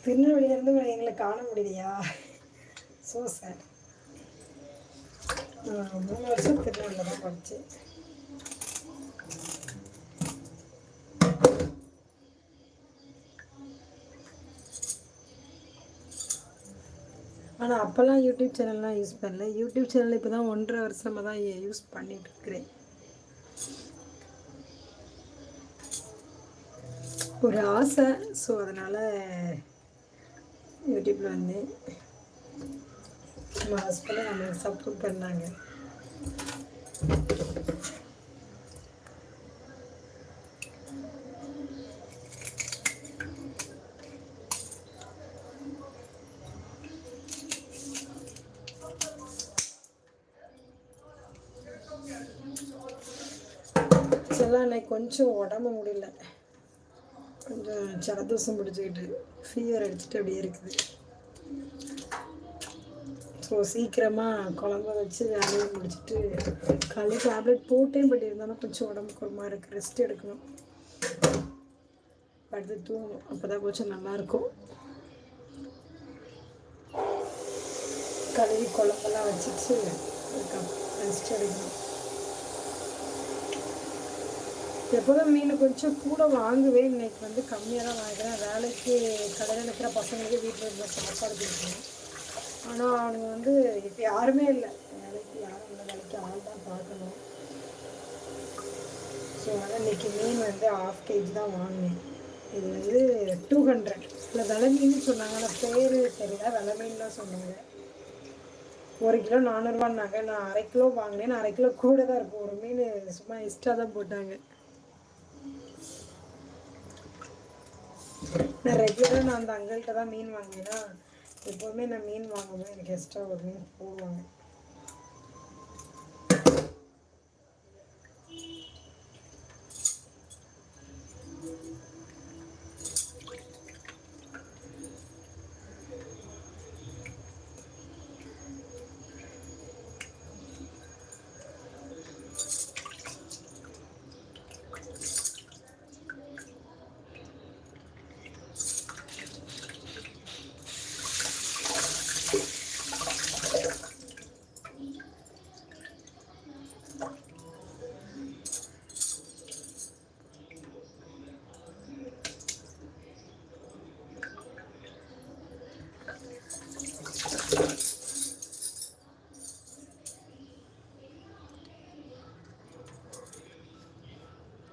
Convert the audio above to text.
திருநெல்வேலியிலேருந்து எங்களை காண முடியலையா? ஸோ சார் 3 வருஷம் திருநெல்வேலியில் தான் படித்தேன். ஆனால் அப்போல்லாம் யூடியூப் சேனல்லாம் யூஸ் பண்ணல. யூடியூப் சேனல் இப்போ தான் 1.5 வருஷமாக தான் யூஸ் பண்ணிகிட்ருக்கிறேன். ஒரு ஆசை, ஸோ அதனால் யூடியூப்பில் வந்து நம்ம ஹஸ்பண்டை நம்மளுக்கு சப்போர்ட் பண்ணாங்க. இதெல்லாம் எனக்கு கொஞ்சம் உடம்பு முடியல, கொஞ்சம் ஜலதோஷம் பிடிச்சிக்கிட்டு ஃபீவர் அடிச்சுட்டு அப்படியே இருக்குது. ஸோ சீக்கிரமாக குழம்ப வச்சு வேலையை முடிச்சுட்டு காலையில் டேப்லெட் போட்டேன். பட் இருந்தாலும் கொஞ்சம் உடம்புக்கு ஒரு மாதிரி இருக்குது, ரெஸ்ட் எடுக்கணும், படுத்து தூங்கணும், அப்போ தான் கொஞ்சம் நல்லாயிருக்கும். கழுவி குழம்பெல்லாம் வச்சுட்டு ரெஸ்ட் எடுக்கணும். எப்போதும் மீன் கொஞ்சம் கூட வாங்குவேன், இன்றைக்கி வந்து கம்மியாக தான் வாங்குகிறேன். வேலைக்கு கடையில் இருக்கிற பசங்களுக்கு வீட்டில் இருந்த சாப்பாடு கொடுக்கணும். ஆனால் அவனுங்க வந்து இப்போ யாருமே இல்லை, வேலைக்கு யாரும் இல்லை, வேலைக்கு ஆள் தான் பார்க்கணும். ஸோ அதனால் இன்றைக்கி மீன் வந்து 1/2 kg தான் வாங்கினேன். இது வந்து 200 இல்லை வெலை மீன் சொன்னாங்க, ஆனால் பேர் தெரியல, வெலை மீன் தான் சொன்னாங்க. 1 கிலோ 400 ரூபான்னாங்க. நான் 1/2 கிலோ வாங்கினேன். 1/2 கிலோ கூட தான் இருக்கும். ஒரு மீன் சும்மா எக்ஸ்ட்ரா தான் போட்டாங்க. நான் ரெகுலராக நான் அந்த அங்கல்கிட்ட தான் மீன் வாங்கினேன்னா, எப்போதுமே நான் மீன் வாங்கும்போது எனக்கு எக்ஸ்ட்ரா ஒரு மீன் போடுவாங்க.